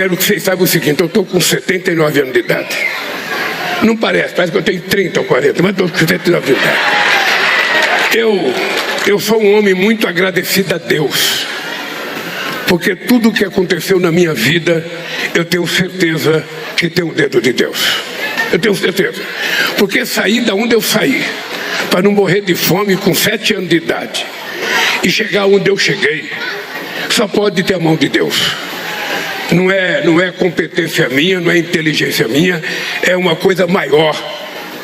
quero que vocês saibam o seguinte: eu estou com 79 anos de idade. Não parece que eu tenho 30 ou 40, mas estou com 79 anos de idade. Eu sou um homem muito agradecido a Deus, porque tudo o que aconteceu na minha vida, eu tenho certeza que tem o dedo de Deus. Eu tenho certeza. Porque saí da onde eu saí, para não morrer de fome com 7 anos de idade, e chegar onde eu cheguei, só pode ter a mão de Deus. Não é competência minha, não é inteligência minha, é uma coisa maior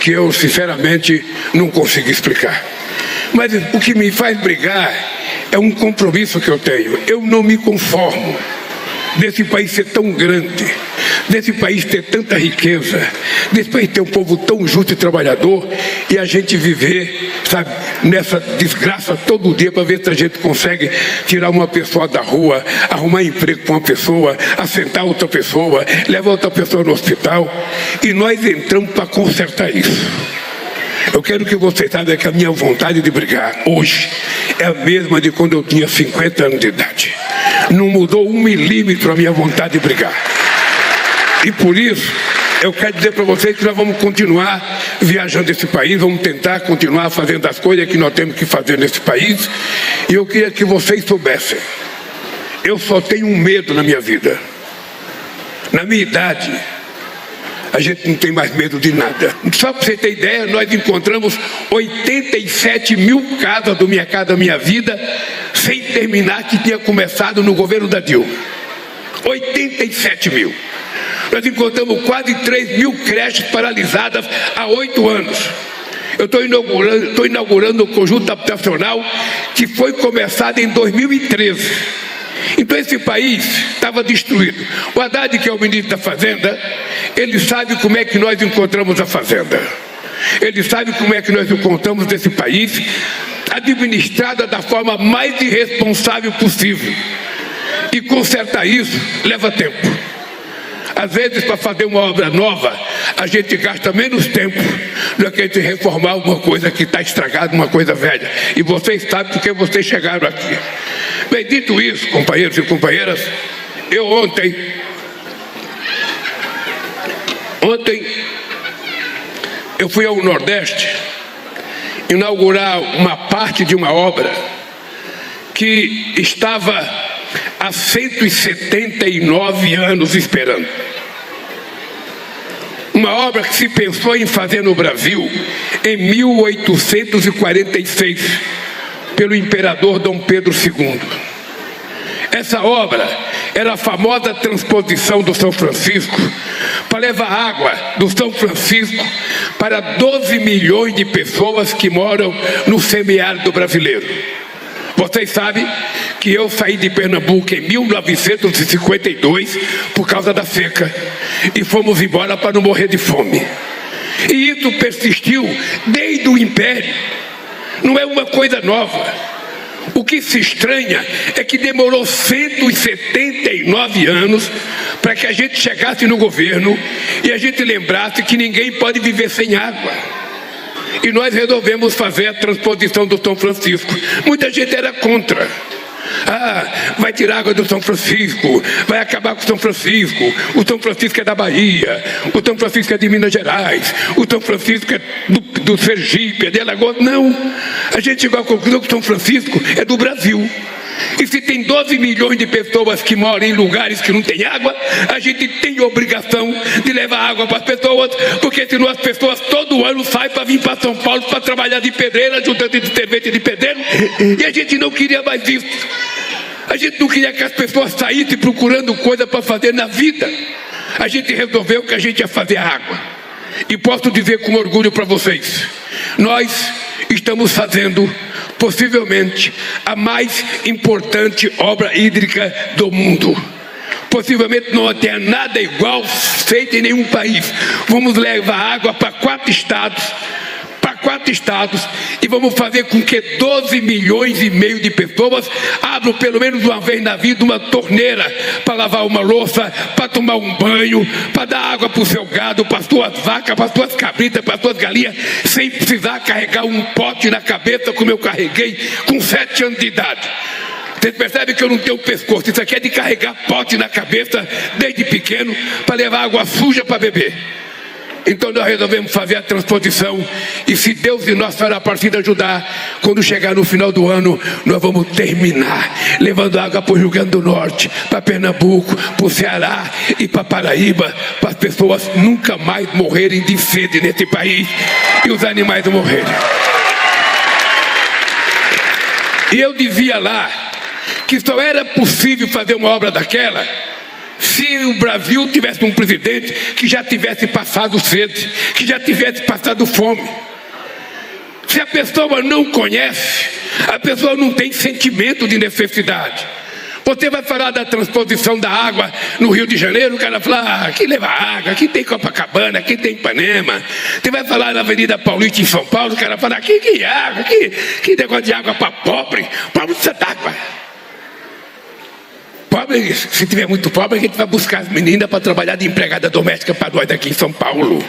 que eu, sinceramente, não consigo explicar. Mas o que me faz brigar é um compromisso que eu tenho. Eu não me conformo desse país ser tão grande, desse país ter tanta riqueza, desse país ter um povo tão justo e trabalhador, e a gente viver, sabe, nessa desgraça todo dia para ver se a gente consegue tirar uma pessoa da rua, arrumar emprego para uma pessoa, assentar outra pessoa, levar outra pessoa no hospital, e nós entramos para consertar isso. Eu quero que vocês saibam que a minha vontade de brigar hoje é a mesma de quando eu tinha 50 anos de idade. Não mudou 1 milímetro a minha vontade de brigar. E por isso, eu quero dizer para vocês que nós vamos continuar viajando esse país, vamos tentar continuar fazendo as coisas que nós temos que fazer nesse país. E eu queria que vocês soubessem, eu só tenho um medo na minha vida. Na minha idade, a gente não tem mais medo de nada. Só para você ter ideia, nós encontramos 87 mil casas do Minha Casa Minha Vida sem terminar, que tinha começado no governo da Dilma. 87 mil. Nós encontramos quase 3 mil creches paralisadas há 8 anos. Eu estou inaugurando o conjunto habitacional que foi começado em 2013. Então esse país estava destruído. O Haddad, que é o ministro da Fazenda, ele sabe como é que nós encontramos a Fazenda. Ele sabe como é que nós encontramos esse país administrada da forma mais irresponsável possível. E consertar isso leva tempo. Às vezes, para fazer uma obra nova, a gente gasta menos tempo do que a gente reformar uma coisa que está estragada, uma coisa velha. E vocês sabem porque vocês chegaram aqui. Bem, dito isso, companheiros e companheiras, eu ontem eu fui ao Nordeste inaugurar uma parte de uma obra que estava há 179 anos esperando. Uma obra que se pensou em fazer no Brasil em 1846, pelo imperador Dom Pedro II. Essa obra era a famosa transposição do São Francisco para levar água do São Francisco para 12 milhões de pessoas que moram no semiárido brasileiro. Vocês sabem que eu saí de Pernambuco em 1952 por causa da seca e fomos embora para não morrer de fome. E isso persistiu desde o Império. Não é uma coisa nova. O que se estranha é que demorou 179 anos para que a gente chegasse no governo e a gente lembrasse que ninguém pode viver sem água. E nós resolvemos fazer a transposição do São Francisco. Muita gente era contra. Vai tirar água do São Francisco, vai acabar com o São Francisco. O São Francisco é da Bahia, o São Francisco é de Minas Gerais, o São Francisco é do Sergipe, é de Alagoas. Não, a gente chegou à conclusão que o São Francisco é do Brasil. E se tem 12 milhões de pessoas que moram em lugares que não tem água, a gente tem obrigação de levar água para as pessoas, porque senão as pessoas todo ano saem para vir para São Paulo para trabalhar de pedreiro, ajudante de servente de pedreiro, e a gente não queria mais isso. A gente não queria que as pessoas saíssem procurando coisa para fazer na vida. A gente resolveu que a gente ia fazer água. E posso dizer com orgulho para vocês, nós estamos fazendo possivelmente a mais importante obra hídrica do mundo. Possivelmente não tenha nada igual feito em nenhum país. Vamos levar água para 4 estados, e vamos fazer com que 12 milhões e meio de pessoas abram pelo menos uma vez na vida uma torneira para lavar uma louça, para tomar um banho, para dar água para o seu gado, para as suas vacas, para as suas cabritas, para as suas galinhas, sem precisar carregar um pote na cabeça como eu carreguei com 7 anos de idade. Vocês percebem que eu não tenho pescoço. Isso aqui é de carregar pote na cabeça desde pequeno para levar água suja para beber. Então nós resolvemos fazer a transposição. E se Deus e nossa partida ajudar, quando chegar no final do ano, nós vamos terminar levando água para o Rio Grande do Norte, para Pernambuco, para o Ceará e para Paraíba, para as pessoas nunca mais morrerem de sede nesse país e os animais não morrerem. E eu dizia lá que só era possível fazer uma obra daquela se o Brasil tivesse um presidente que já tivesse passado sede, que já tivesse passado fome. Se a pessoa não conhece, a pessoa não tem sentimento de necessidade. Você vai falar da transposição da água no Rio de Janeiro, o cara fala, aqui leva água, aqui tem Copacabana, aqui tem Ipanema. Você vai falar na Avenida Paulista em São Paulo, o cara fala, aqui que água, que negócio de água para pobre, pobre precisa d'água. Pobre, se tiver muito pobre, a gente vai buscar as meninas para trabalhar de empregada doméstica para nós aqui em São Paulo.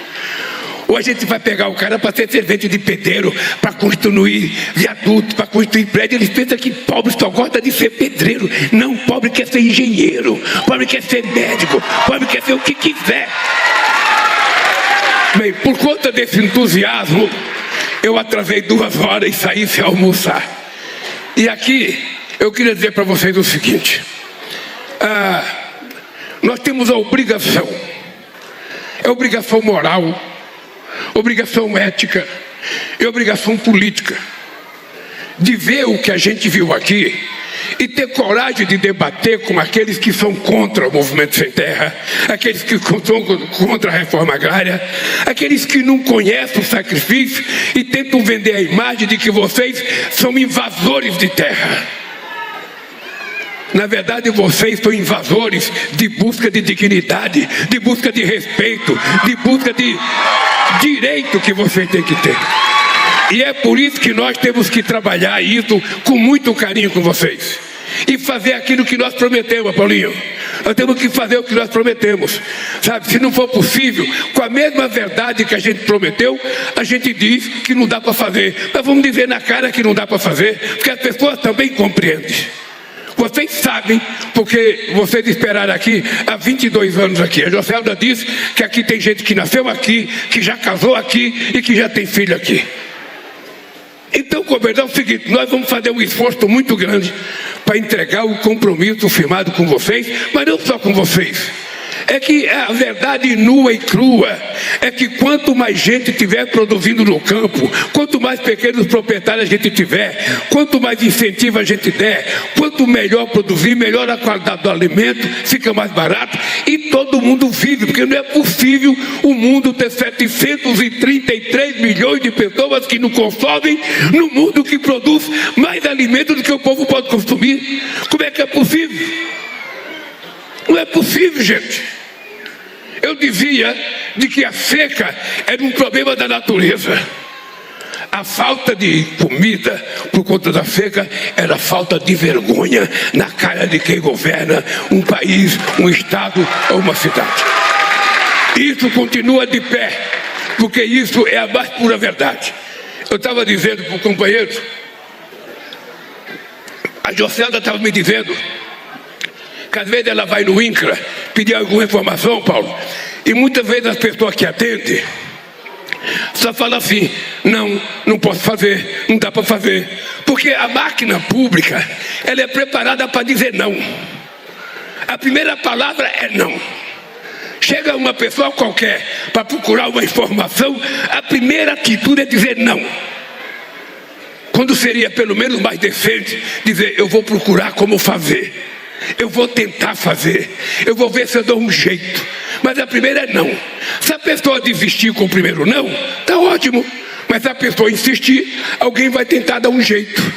Ou a gente vai pegar o cara para ser servente de pedreiro, para construir viaduto, para construir prédio. Eles pensam que pobre só gosta de ser pedreiro. Não, pobre quer ser engenheiro, pobre quer ser médico, pobre quer ser o que quiser. Bem, por conta desse entusiasmo, eu atrasei 2 horas e saí sem almoçar. E aqui, eu queria dizer para vocês o seguinte. Nós temos a obrigação, é obrigação moral, obrigação ética e obrigação política de ver o que a gente viu aqui e ter coragem de debater com aqueles que são contra o movimento sem terra, aqueles que são contra a reforma agrária, aqueles que não conhecem o sacrifício e tentam vender a imagem de que vocês são invasores de terra. Na verdade, vocês são invasores de busca de dignidade, de busca de respeito, de busca de direito que vocês têm que ter. E é por isso que nós temos que trabalhar isso com muito carinho com vocês. E fazer aquilo que nós prometemos, Paulinho. Nós temos que fazer o que nós prometemos. Sabe, se não for possível, com a mesma verdade que a gente prometeu, a gente diz que não dá para fazer. Mas vamos dizer na cara que não dá para fazer, porque as pessoas também compreendem. Vocês sabem, porque vocês esperaram aqui há 22 anos aqui. A Joselda disse que aqui tem gente que nasceu aqui, que já casou aqui e que já tem filho aqui. Então, governador, é o seguinte, nós vamos fazer um esforço muito grande para entregar o compromisso firmado com vocês, mas não só com vocês. É que a verdade nua e crua é que quanto mais gente tiver produzindo no campo, quanto mais pequenos proprietários a gente tiver, quanto mais incentivo a gente der, quanto melhor produzir, melhor a qualidade do alimento, fica mais barato e todo mundo vive, porque não é possível o mundo ter 733 milhões de pessoas que não consomem no mundo que produz mais alimento do que o povo pode consumir. Como é que é possível? Não é possível, gente. Eu dizia de que a seca era um problema da natureza. A falta de comida por conta da seca era falta de vergonha na cara de quem governa um país, um estado ou uma cidade. Isso continua de pé, porque isso é a mais pura verdade. Eu estava dizendo para o companheiro, a Joselda estava me dizendo que às vezes ela vai no INCRA pedir alguma informação, Paulo, e muitas vezes as pessoas que atendem só falam assim, não posso fazer, não dá para fazer, porque a máquina pública, ela é preparada para dizer não. A primeira palavra é não. Chega uma pessoa qualquer para procurar uma informação, a primeira atitude é dizer não. Quando seria pelo menos mais decente dizer, eu vou procurar como fazer, eu vou tentar fazer, eu vou ver se eu dou um jeito. Mas a primeira é não. Se a pessoa desistir com o primeiro não, está ótimo. Mas se a pessoa insistir, alguém vai tentar dar um jeito.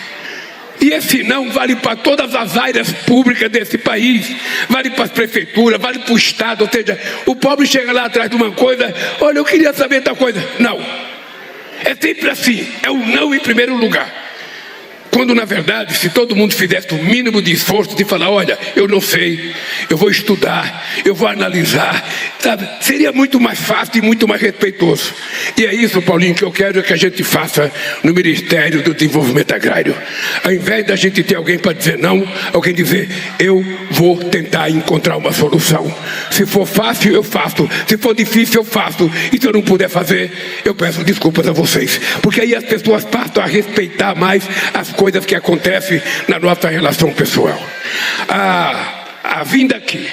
E esse não vale para todas as áreas públicas desse país, vale para as prefeituras, vale para o estado. Ou seja, o pobre chega lá atrás de uma coisa, olha, eu queria saber tal coisa. Não. É sempre assim, é o não em primeiro lugar. Quando, na verdade, se todo mundo fizesse o mínimo de esforço de falar, olha, eu não sei, eu vou estudar, eu vou analisar, sabe? Seria muito mais fácil e muito mais respeitoso. E é isso, Paulinho, que eu quero que a gente faça no Ministério do Desenvolvimento Agrário. Ao invés da gente ter alguém para dizer não, alguém dizer, eu vou tentar encontrar uma solução. Se for fácil, eu faço. Se for difícil, eu faço. E se eu não puder fazer, eu peço desculpas a vocês. Porque aí as pessoas passam a respeitar mais as coisas que acontecem na nossa relação pessoal. A vinda aqui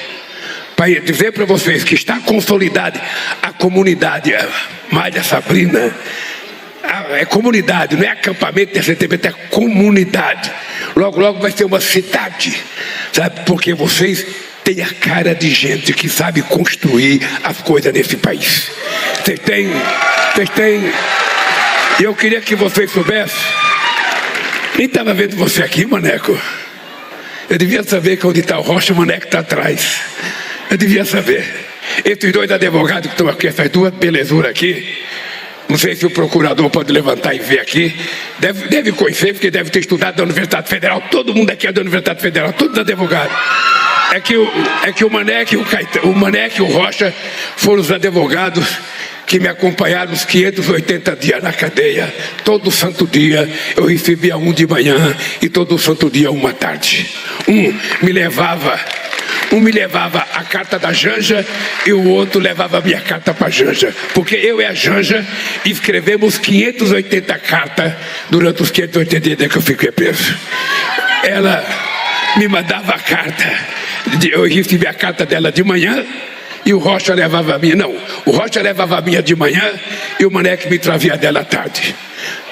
para dizer para vocês que está consolidada a comunidade Malha Sabrina. É comunidade, não é acampamento de assentamento, é comunidade. Logo, logo vai ser uma cidade, sabe? Porque vocês têm a cara de gente que sabe construir as coisas nesse país. Vocês têm. E eu queria que vocês soubessem. Nem estava vendo você aqui, Maneco. Eu devia saber que onde está o Rocha, o Maneco está atrás. Eu devia saber. Esses dois advogados que estão aqui, essas duas belezuras aqui, não sei se o procurador pode levantar e ver aqui. Deve conhecer, porque deve ter estudado da Universidade Federal. Todo mundo aqui é da Universidade Federal, todos advogados. É que o Maneco e o Rocha foram os advogados que me acompanharam os 580 dias na cadeia. Todo santo dia eu recebia um de manhã e todo santo dia uma tarde. Um me levava a carta da Janja e o outro levava a minha carta para a Janja. Porque eu e a Janja escrevemos 580 cartas durante os 580 dias que eu fiquei preso. Ela me mandava a carta, eu recebia a carta dela de manhã e o Rocha levava a minha. Não, o Rocha levava a minha de manhã e o Maneco me trazia dela à tarde.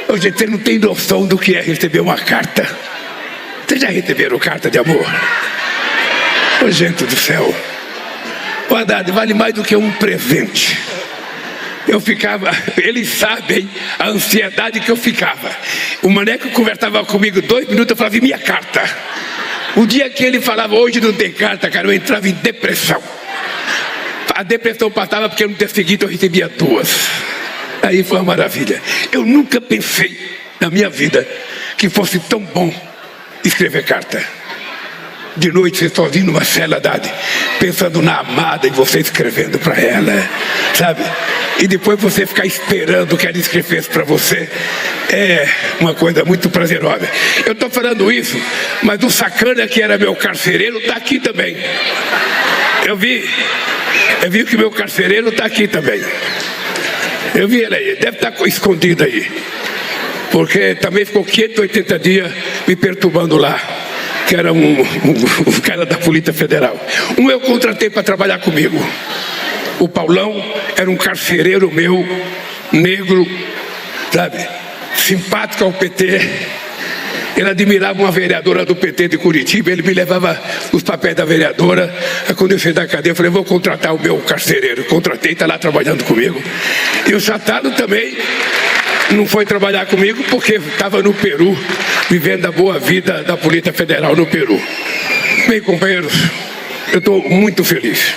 Ô, gente, você não tem noção do que é receber uma carta. Vocês já receberam carta de amor? Ô, gente do céu, o Haddad vale mais do que um presente. Eu ficava, eles sabem a ansiedade que eu ficava. O Maneco conversava comigo 2 minutos, eu falava, e minha carta? O dia que ele falava, hoje não tem carta, cara, eu entrava em depressão. A depressão passava porque no dia seguinte eu recebia 2. Aí foi uma maravilha. Eu nunca pensei na minha vida que fosse tão bom escrever carta. De noite você sozinho numa cela, Haddad, pensando na amada e você escrevendo para ela, sabe? E depois você ficar esperando que ela escrevesse para você. É uma coisa muito prazerosa. Eu estou falando isso, mas o sacana que era meu carcereiro está aqui também. Eu vi que meu carcereiro está aqui também. Eu vi ele aí, deve estar escondido aí. Porque também ficou 580 dias me perturbando lá. Que era um cara da Polícia Federal. Um eu contratei para trabalhar comigo. O Paulão era um carcereiro meu, negro, sabe? Simpático ao PT. Ele admirava uma vereadora do PT de Curitiba. Ele me levava os papéis da vereadora. Aí quando eu saí da cadeia, eu falei, vou contratar o meu carcereiro. Contratei, está lá trabalhando comigo. E o Chatalo também não foi trabalhar comigo porque estava no Peru, vivendo a boa vida da Polícia Federal no Peru. Bem, companheiros, eu estou muito feliz.